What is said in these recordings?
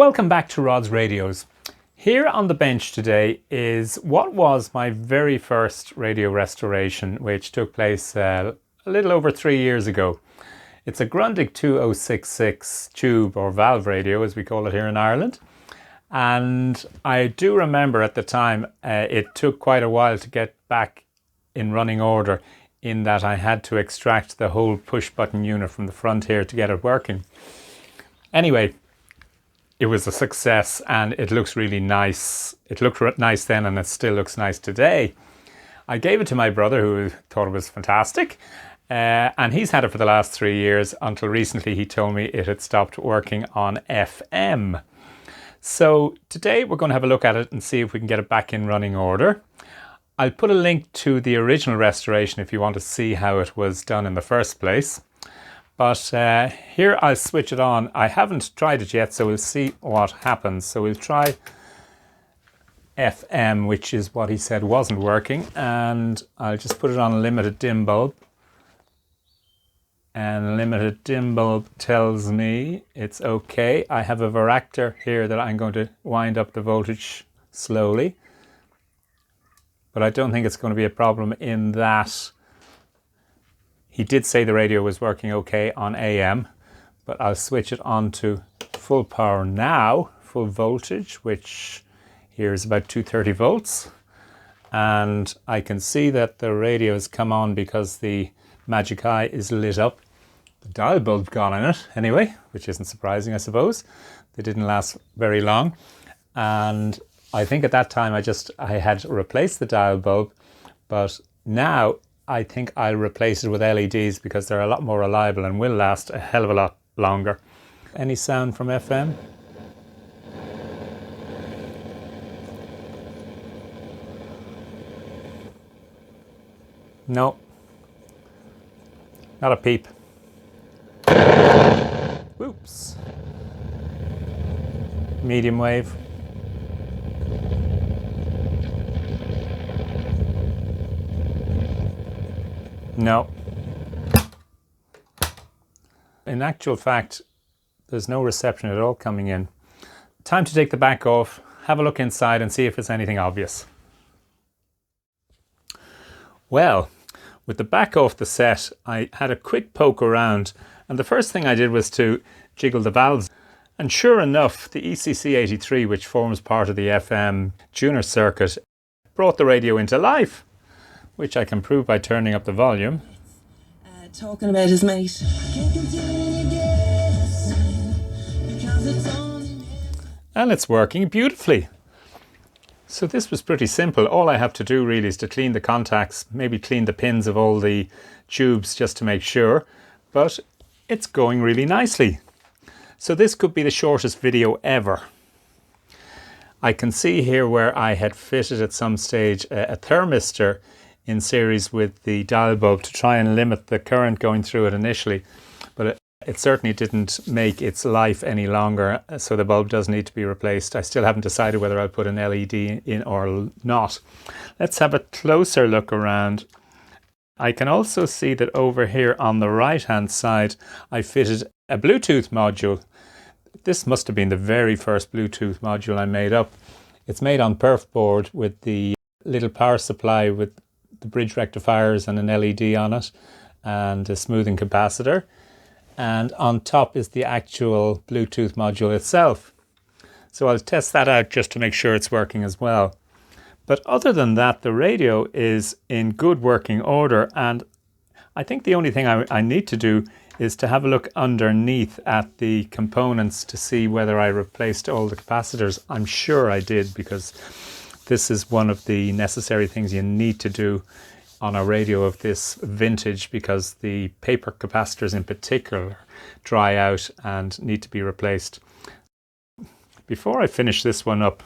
Welcome back to Rod's Radios. Here on the bench today is what was my very first radio restoration, which took place a little over 3 years ago. It's a Grundig 2066 tube or valve radio, as we call it here in Ireland. And I do remember at the time it took quite a while to get back in running order, in that I had to extract the whole push button unit from the front here to get it working. Anyway, it was a success and it looks really nice. It looked nice then and it still looks nice today. I gave it to my brother, who thought it was fantastic, and he's had it for the last 3 years until recently he told me it had stopped working on FM. So today we're going to have a look at it and see if we can get it back in running order. I'll put a link to the original restoration if you want to see how it was done in the first place. But here I'll switch it on. I haven't tried it yet, so we'll see what happens. So we'll try FM, which is what he said wasn't working. And I'll just put it on a limited dim bulb. And limited dim bulb tells me it's okay. I have a varactor here that I'm going to wind up the voltage slowly. But I don't think it's going to be a problem in that. He did say the radio was working okay on AM, but I'll switch it on to full power now, full voltage, which here is about 230 volts. And I can see that the radio has come on because the magic eye is lit up. The dial bulb's gone in it anyway, which isn't surprising, I suppose. They didn't last very long. And I think at that time I had replaced the dial bulb, but now I think I'll replace it with LEDs because they're a lot more reliable and will last a hell of a lot longer. Any sound from FM? No. Not a peep. Whoops. Medium wave. No. In actual fact, there's no reception at all coming in. Time to take the back off, have a look inside and see if there's anything obvious. Well, with the back off the set, I had a quick poke around, and the first thing I did was to jiggle the valves. And sure enough, the ECC83, which forms part of the FM tuner circuit, brought the radio into life, which I can prove by turning up the volume. Talking about his mate. And it's working beautifully. So this was pretty simple. All I have to do really is to clean the contacts, maybe clean the pins of all the tubes just to make sure, but it's going really nicely. So this could be the shortest video ever. I can see here where I had fitted at some stage a thermistor in series with the dial bulb to try and limit the current going through it initially, but it certainly didn't make its life any longer, so the bulb does need to be replaced. I still haven't decided whether I'll put an LED in or not. Let's have a closer look around. I can also see that over here on the right hand side I fitted a Bluetooth module. This must have been the very first Bluetooth module I made up. It's made on perf board with the little power supply with the bridge rectifiers and an LED on it and a smoothing capacitor, and on top is the actual Bluetooth module itself. So I'll test that out just to make sure it's working as well. But other than that, the radio is in good working order, and I think the only thing I need to do is to have a look underneath at the components to see whether I replaced all the capacitors. I'm sure I did, because this is one of the necessary things you need to do on a radio of this vintage, because the paper capacitors in particular dry out and need to be replaced. Before I finish this one up,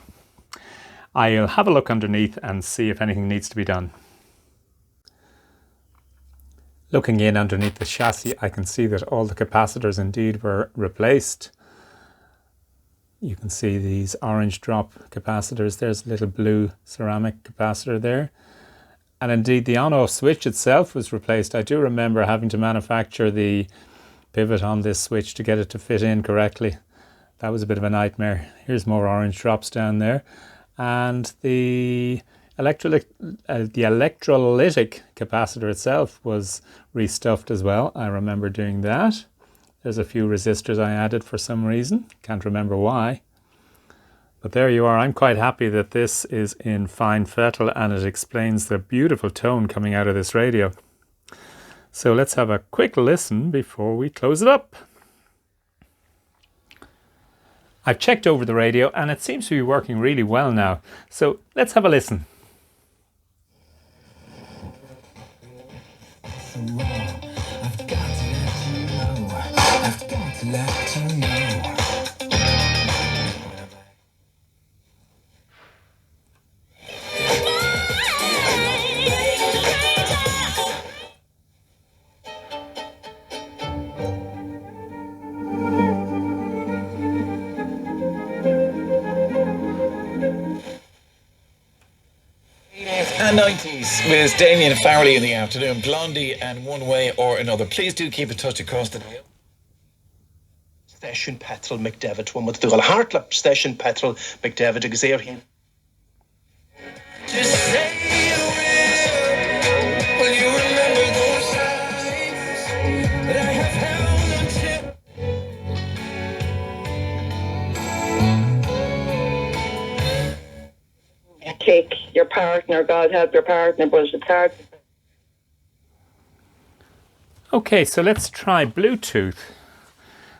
I'll have a look underneath and see if anything needs to be done. Looking in underneath the chassis, I can see that all the capacitors indeed were replaced. You can see these orange drop capacitors. There's a little blue ceramic capacitor there. And indeed the on-off switch itself was replaced. I do remember having to manufacture the pivot on this switch to get it to fit in correctly. That was a bit of a nightmare. Here's more orange drops down there. And the electrolytic capacitor itself was restuffed as well. I remember doing that. There's a few resistors I added for some reason. Can't remember why. But there you are. I'm quite happy that this is in fine fettle and it explains the beautiful tone coming out of this radio. So let's have a quick listen before we close it up. I've checked over the radio and it seems to be working really well now. So let's have a listen. I've got to let you know. I've got to let you know. And 90s with Damien Farrelly in the afternoon, Blondie and One Way or Another. Please do keep in touch across the day. Station Petrol McDevitt, one with the Hartlip Station Petrol McDevitt, agus éir hín. Just say you will you remember those times that I have held until. Take your partner, God help your partner, but it's hard. Okay, so let's try Bluetooth.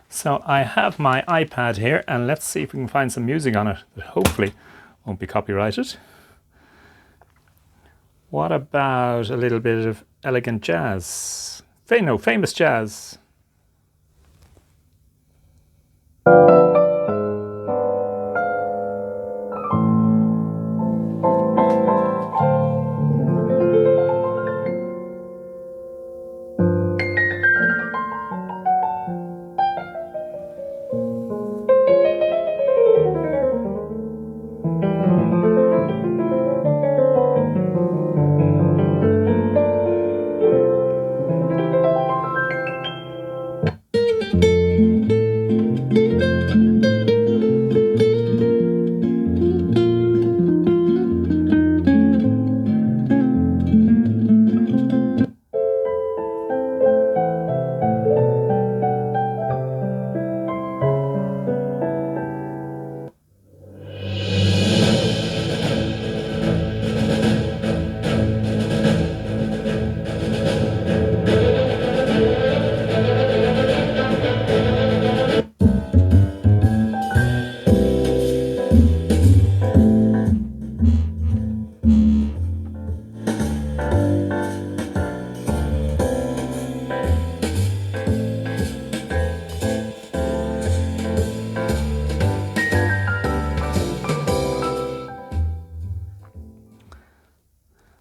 So I have my iPad here and let's see if we can find some music on it that hopefully won't be copyrighted. What about a little bit of elegant jazz? Famous jazz.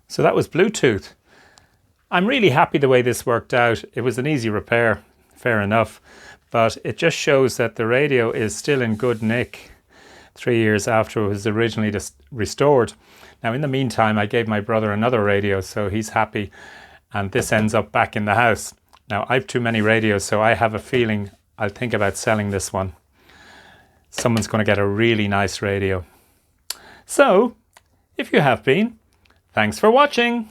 So that was Bluetooth. I'm really happy the way this worked out. It was an easy repair, fair enough, but it just shows that the radio is still in good nick 3 years after it was originally restored. Now in the meantime, I gave my brother another radio, so he's happy, and this ends up back in the house. Now I've too many radios, so I have a feeling I'll think about selling this one. Someone's going to get a really nice radio. So, if you have been, thanks for watching.